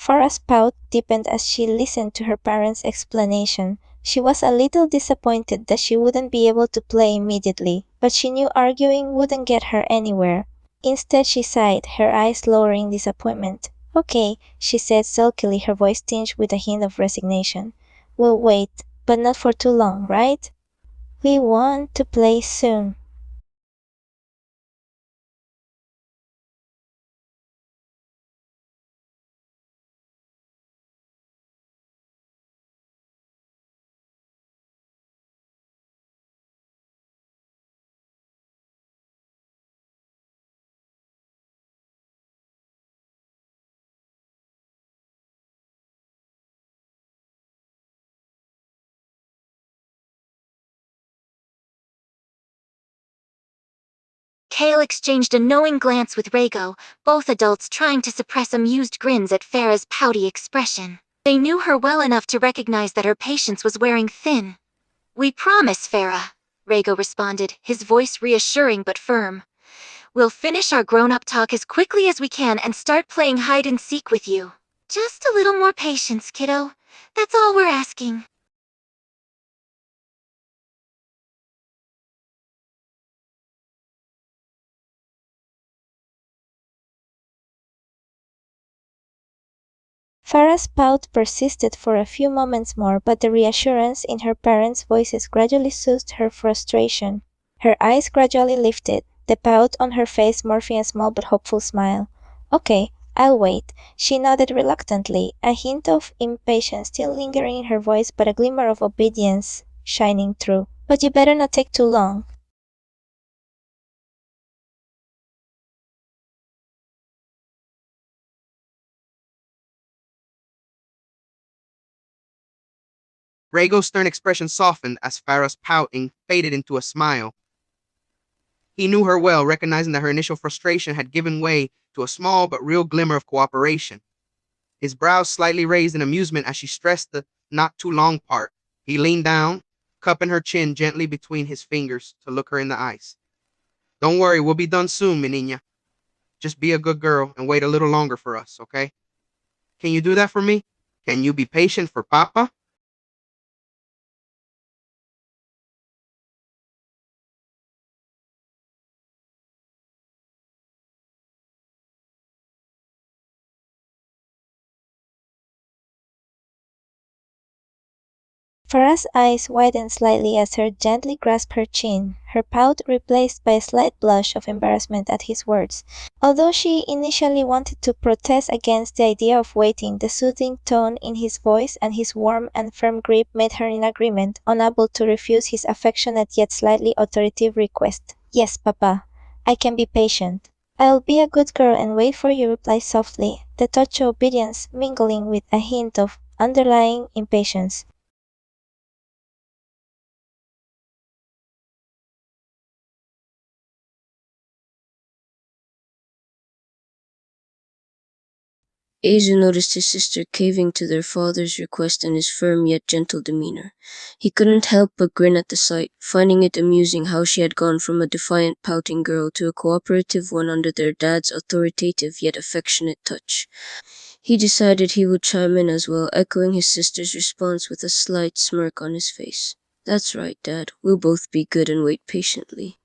Farah's pout deepened as she listened to her parents' explanation. She was a little disappointed that she wouldn't be able to play immediately, but she knew arguing wouldn't get her anywhere. Instead she sighed, her eyes lowering disappointment. "Okay," she said sulkily, her voice tinged with a hint of resignation. "We'll wait, but not for too long, right? We want to play soon." Kale exchanged a knowing glance with Rego, both adults trying to suppress amused grins at Farah's pouty expression. They knew her well enough to recognize that her patience was wearing thin. "We promise, Farah," Rego responded, his voice reassuring but firm. "We'll finish our grown-up talk as quickly as we can and start playing hide-and-seek with you. Just a little more patience, kiddo. That's all we're asking." Farah's pout persisted for a few moments more, but the reassurance in her parents' voices gradually soothed her frustration. Her eyes gradually lifted, the pout on her face morphing a small but hopeful smile. "Okay, I'll wait." She nodded reluctantly, a hint of impatience still lingering in her voice but a glimmer of obedience shining through. "But you better not take too long." Rhaego's stern expression softened as Farah's pouting faded into a smile. He knew her well, recognizing that her initial frustration had given way to a small but real glimmer of cooperation. His brows slightly raised in amusement as she stressed the not too long part. He leaned down, cupping her chin gently between his fingers to look her in the eyes. "Don't worry, we'll be done soon, mi niña. Just be a good girl and wait a little longer for us, okay? Can you do that for me? Can you be patient for Papa?" Farah's eyes widened slightly as her gently grasped her chin, her pout replaced by a slight blush of embarrassment at his words. Although she initially wanted to protest against the idea of waiting, the soothing tone in his voice and his warm and firm grip made her in agreement, unable to refuse his affectionate yet slightly authoritative request. "Yes, Papa, I can be patient." "I'll be a good girl and wait for you," replied softly, the touch of obedience mingling with a hint of underlying impatience. Azu noticed his sister caving to their father's request and his firm yet gentle demeanor. He couldn't help but grin at the sight, finding it amusing how she had gone from a defiant, pouting girl to a cooperative one under their dad's authoritative yet affectionate touch. He decided he would chime in as well, echoing his sister's response with a slight smirk on his face. "That's right, Dad. We'll both be good and wait patiently."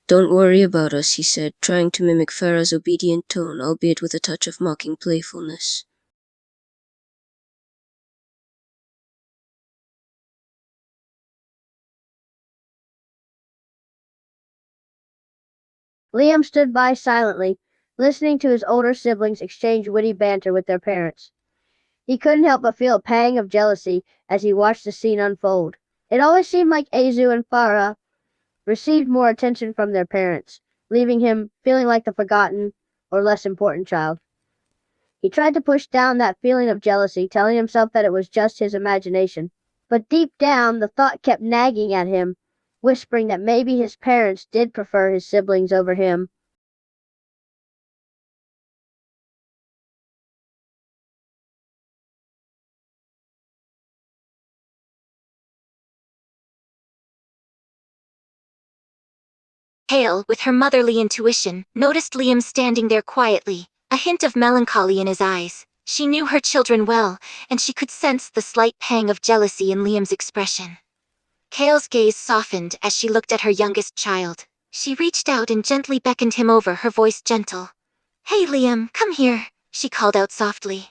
"Don't worry about us," he said, trying to mimic Farah's obedient tone, albeit with a touch of mocking playfulness. Liam stood by silently, listening to his older siblings exchange witty banter with their parents. He couldn't help but feel a pang of jealousy as he watched the scene unfold. It always seemed like Azu and Farah received more attention from their parents, leaving him feeling like the forgotten or less important child. He tried to push down that feeling of jealousy, telling himself that it was just his imagination. But deep down, the thought kept nagging at him, whispering that maybe his parents did prefer his siblings over him. Hale, with her motherly intuition, noticed Liam standing there quietly, a hint of melancholy in his eyes. She knew her children well, and she could sense the slight pang of jealousy in Liam's expression. Kale's gaze softened as she looked at her youngest child. She reached out and gently beckoned him over, her voice gentle. "Hey, Liam, come here," she called out softly.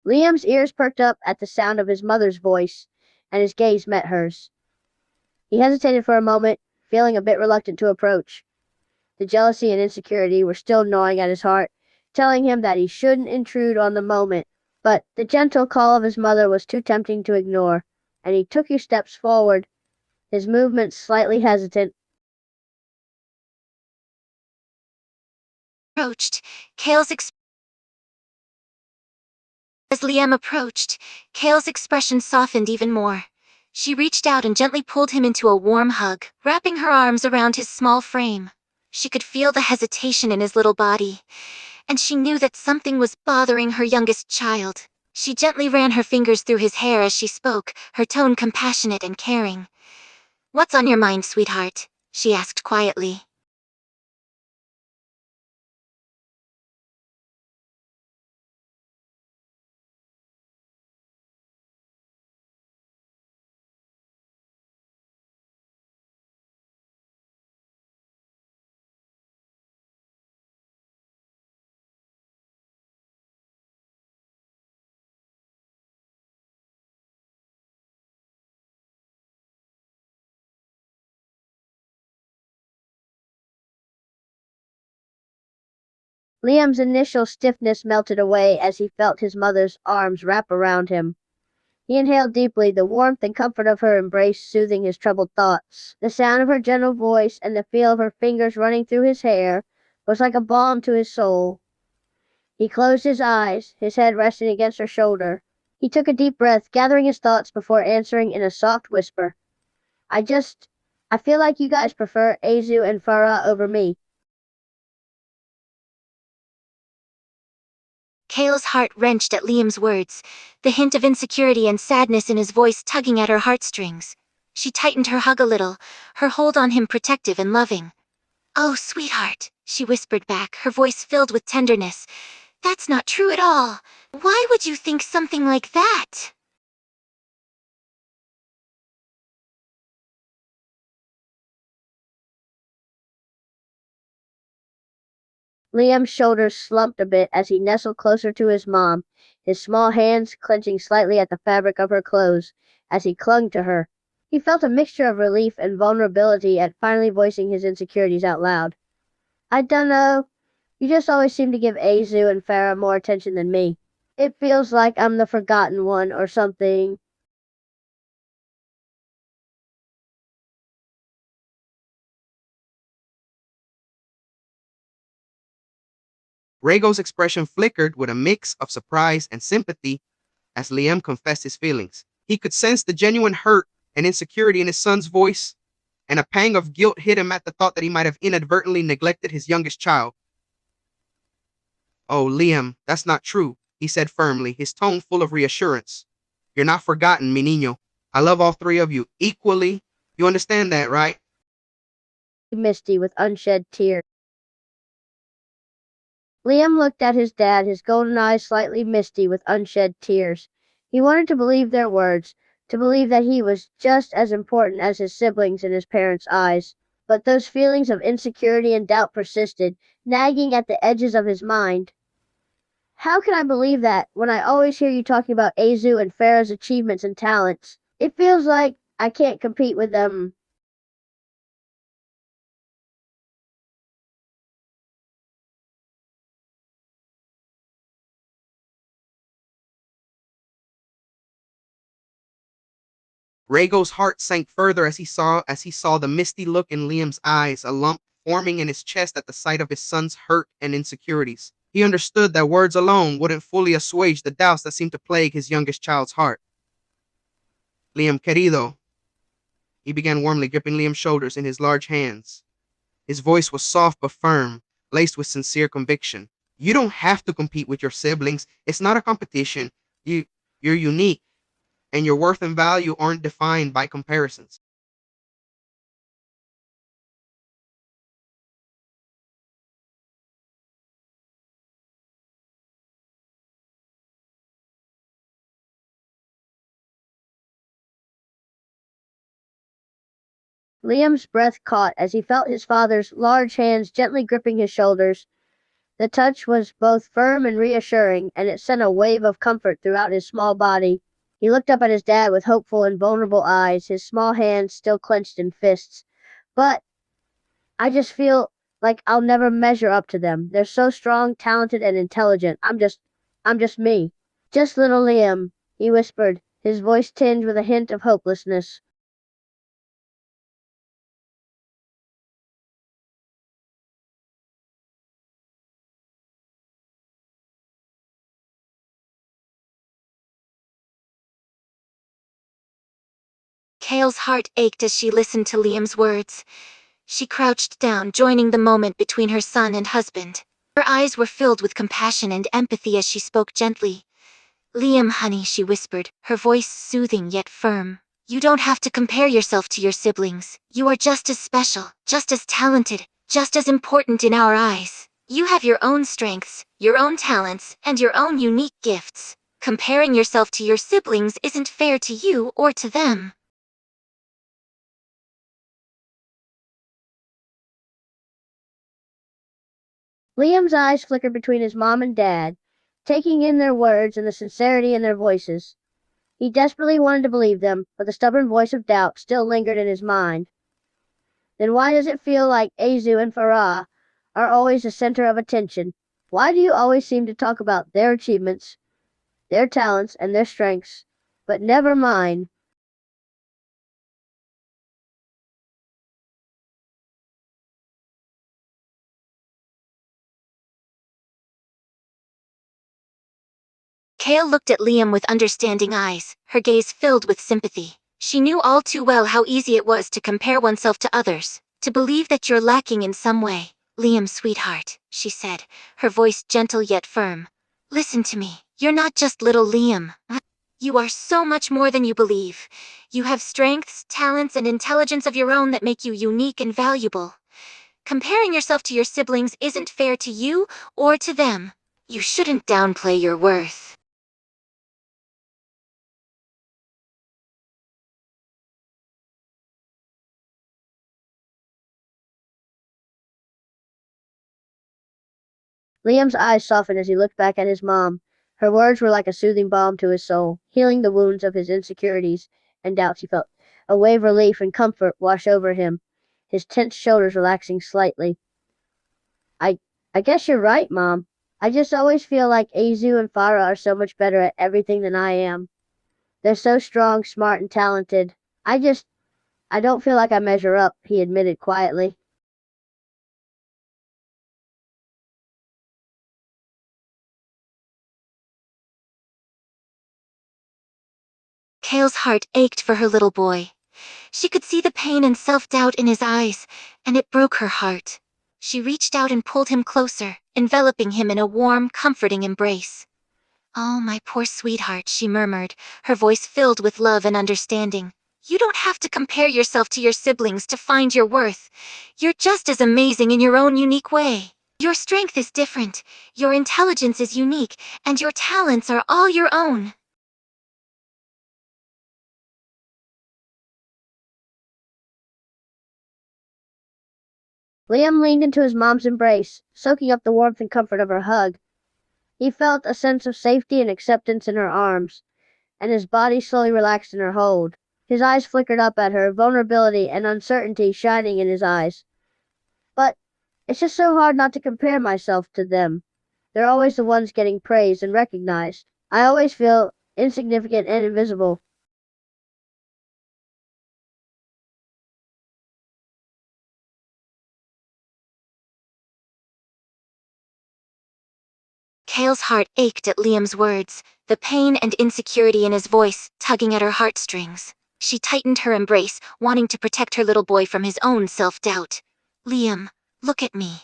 Liam's ears perked up at the sound of his mother's voice, and his gaze met hers. He hesitated for a moment, feeling a bit reluctant to approach. The jealousy and insecurity were still gnawing at his heart, telling him that he shouldn't intrude on the moment. But the gentle call of his mother was too tempting to ignore, and he took a few steps forward, his movements slightly hesitant. Approached, Kale's As Liam approached, Kale's expression softened even more. She reached out and gently pulled him into a warm hug, wrapping her arms around his small frame. She could feel the hesitation in his little body, and she knew that something was bothering her youngest child. She gently ran her fingers through his hair as she spoke, her tone compassionate and caring. "What's on your mind, sweetheart?" she asked quietly. Liam's initial stiffness melted away as he felt his mother's arms wrap around him. He inhaled deeply, the warmth and comfort of her embrace soothing his troubled thoughts. The sound of her gentle voice and the feel of her fingers running through his hair was like a balm to his soul. He closed his eyes, his head resting against her shoulder. He took a deep breath, gathering his thoughts before answering in a soft whisper. I feel like you guys prefer Azu and Farah over me." Kale's heart wrenched at Liam's words, the hint of insecurity and sadness in his voice tugging at her heartstrings. She tightened her hug a little, her hold on him protective and loving. "Oh, sweetheart," she whispered back, her voice filled with tenderness. "That's not true at all. Why would you think something like that?" Liam's shoulders slumped a bit as he nestled closer to his mom, his small hands clenching slightly at the fabric of her clothes as he clung to her. He felt a mixture of relief and vulnerability at finally voicing his insecurities out loud. "I dunno. You just always seem to give Azu and Farah more attention than me. It feels like I'm the forgotten one or something." Rhaego's expression flickered with a mix of surprise and sympathy as Liam confessed his feelings. He could sense the genuine hurt and insecurity in his son's voice, and a pang of guilt hit him at the thought that he might have inadvertently neglected his youngest child. "Oh, Liam, that's not true," he said firmly, his tone full of reassurance. "You're not forgotten, mi niño. I love all three of you equally. You understand that, right?" Misty with unshed tears. Liam looked at his dad, his golden eyes slightly misty with unshed tears. He wanted to believe their words, to believe that he was just as important as his siblings in his parents' eyes. But those feelings of insecurity and doubt persisted, nagging at the edges of his mind. "How can I believe that when I always hear you talking about Azu and Farah's achievements and talents? It feels like I can't compete with them." Rhaego's heart sank further as he saw the misty look in Liam's eyes, a lump forming in his chest at the sight of his son's hurt and insecurities. He understood that words alone wouldn't fully assuage the doubts that seemed to plague his youngest child's heart. "Liam querido," he began warmly, gripping Liam's shoulders in his large hands. His voice was soft but firm, laced with sincere conviction. "You don't have to compete with your siblings. It's not a competition. You're unique, and your worth and value aren't defined by comparisons." Liam's breath caught as he felt his father's large hands gently gripping his shoulders. The touch was both firm and reassuring, and it sent a wave of comfort throughout his small body. He looked up at his dad with hopeful and vulnerable eyes, his small hands still clenched in fists. But I just feel like I'll never measure up to them. They're so strong, talented, and intelligent. I'm just me. Just little Liam, he whispered, his voice tinged with a hint of hopelessness. Kale's heart ached as she listened to Liam's words. She crouched down, joining the moment between her son and husband. Her eyes were filled with compassion and empathy as she spoke gently. "Liam, honey," she whispered, her voice soothing yet firm. "You don't have to compare yourself to your siblings. You are just as special, just as talented, just as important in our eyes. You have your own strengths, your own talents, and your own unique gifts. Comparing yourself to your siblings isn't fair to you or to them." Liam's eyes flickered between his mom and dad, taking in their words and the sincerity in their voices. He desperately wanted to believe them, but the stubborn voice of doubt still lingered in his mind. Then why does it feel like Azu and Farah are always the center of attention? Why do you always seem to talk about their achievements, their talents, and their strengths, but never mine? Kale looked at Liam with understanding eyes, her gaze filled with sympathy. She knew all too well how easy it was to compare oneself to others, to believe that you're lacking in some way. "Liam, sweetheart," she said, her voice gentle yet firm. "Listen to me. You're not just little Liam. You are so much more than you believe. You have strengths, talents, and intelligence of your own that make you unique and valuable. Comparing yourself to your siblings isn't fair to you or to them. You shouldn't downplay your worth." Liam's eyes softened as he looked back at his mom. Her words were like a soothing balm to his soul, healing the wounds of his insecurities and doubts. He felt a wave of relief and comfort wash over him, his tense shoulders relaxing slightly. I I guess you're right, Mom. I just always feel like Azu and Farah are so much better at everything than I am. They're so strong, smart, and talented. I don't feel like I measure up, he admitted quietly. Kale's heart ached for her little boy. She could see the pain and self-doubt in his eyes, and it broke her heart. She reached out and pulled him closer, enveloping him in a warm, comforting embrace. "Oh, my poor sweetheart," she murmured, her voice filled with love and understanding. "You don't have to compare yourself to your siblings to find your worth. You're just as amazing in your own unique way. Your strength is different, your intelligence is unique, and your talents are all your own." Liam leaned into his mom's embrace, soaking up the warmth and comfort of her hug. He felt a sense of safety and acceptance in her arms, and his body slowly relaxed in her hold. His eyes flickered up at her, vulnerability and uncertainty shining in his eyes. "But it's just so hard not to compare myself to them. They're always the ones getting praised and recognized. I always feel insignificant and invisible." Kale's heart ached at Liam's words, the pain and insecurity in his voice tugging at her heartstrings. She tightened her embrace, wanting to protect her little boy from his own self-doubt. "Liam, look at me."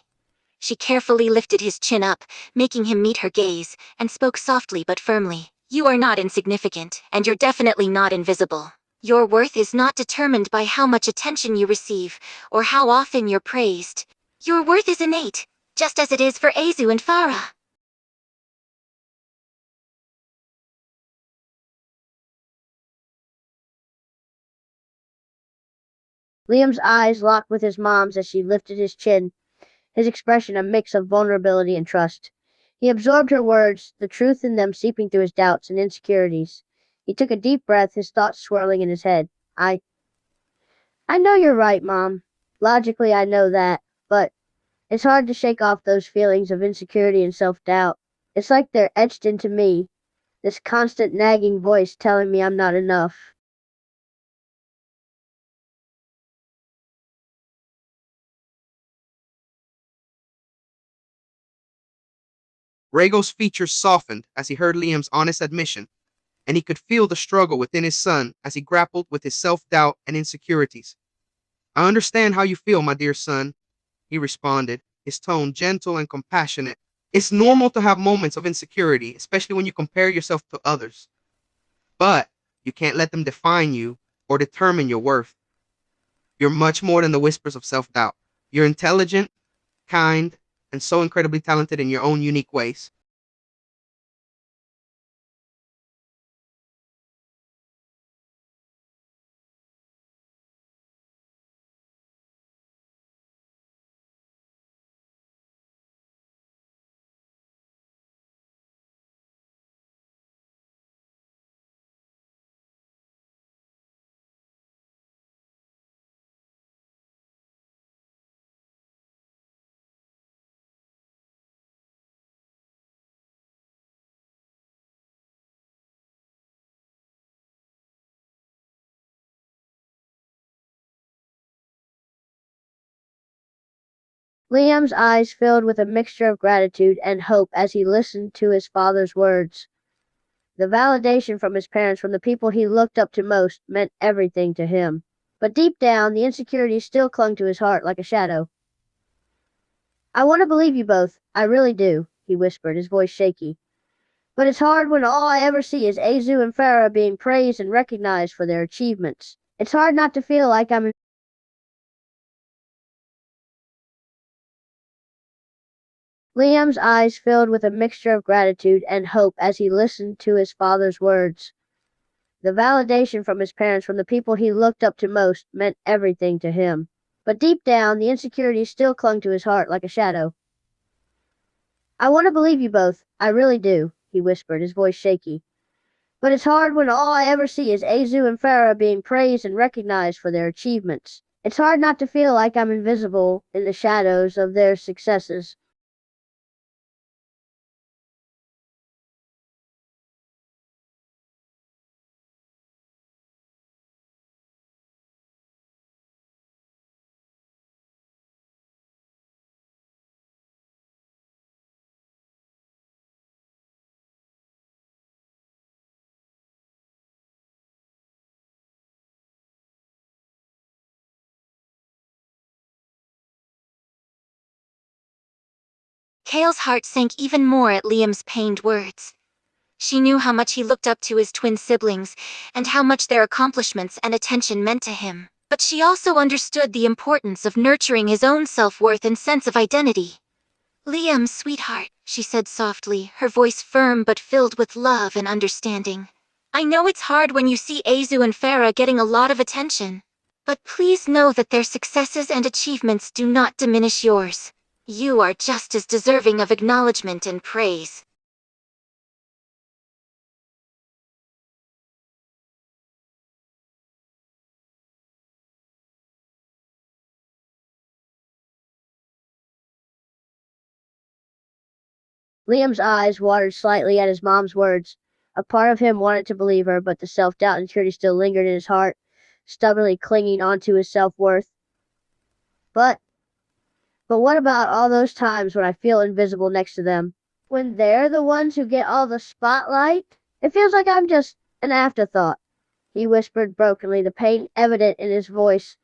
She carefully lifted his chin up, making him meet her gaze, and spoke softly but firmly. "You are not insignificant, and you're definitely not invisible. Your worth is not determined by how much attention you receive, or how often you're praised. Your worth is innate, just as it is for Azu and Farah." Liam's eyes locked with his mom's as she lifted his chin, his expression a mix of vulnerability and trust. He absorbed her words, the truth in them seeping through his doubts and insecurities. He took a deep breath, his thoughts swirling in his head. I know you're right, Mom. Logically, I know that, but it's hard to shake off those feelings of insecurity and self-doubt. It's like they're etched into me, this constant nagging voice telling me I'm not enough. Rhaego's features softened as he heard Liam's honest admission, and he could feel the struggle within his son as he grappled with his self-doubt and insecurities. I understand how you feel, my dear son, he responded, his tone gentle and compassionate. It's normal to have moments of insecurity, especially when you compare yourself to others. But you can't let them define you or determine your worth. You're much more than the whispers of self-doubt. You're intelligent, kind, and so incredibly talented in your own unique ways. Liam's eyes filled with a mixture of gratitude and hope as he listened to his father's words. The validation from his parents, from the people he looked up to most, meant everything to him. But deep down, the insecurity still clung to his heart like a shadow. I want to believe you both. I really do, he whispered, his voice shaky. But it's hard when all I ever see is Azu and Farah being praised and recognized for their achievements. It's hard not to feel like I'm Liam's eyes filled with a mixture of gratitude and hope as he listened to his father's words. The validation from his parents, from the people he looked up to most, meant everything to him. But deep down, the insecurity still clung to his heart like a shadow. I want to believe you both. I really do, he whispered, his voice shaky. But it's hard when all I ever see is Azu and Farah being praised and recognized for their achievements. It's hard not to feel like I'm invisible in the shadows of their successes. Kale's heart sank even more at Liam's pained words. She knew how much he looked up to his twin siblings, and how much their accomplishments and attention meant to him. But she also understood the importance of nurturing his own self-worth and sense of identity. Liam, sweetheart, she said softly, her voice firm but filled with love and understanding. I know it's hard when you see Azu and Farah getting a lot of attention. But please know that their successes and achievements do not diminish yours. You are just as deserving of acknowledgement and praise. Liam's eyes watered slightly at his mom's words. A part of him wanted to believe her, but the self-doubt and insecurity still lingered in his heart, stubbornly clinging onto his self-worth. But what about all those times when I feel invisible next to them? When they're the ones who get all the spotlight? It feels like I'm just an afterthought, he whispered brokenly, the pain evident in his voice.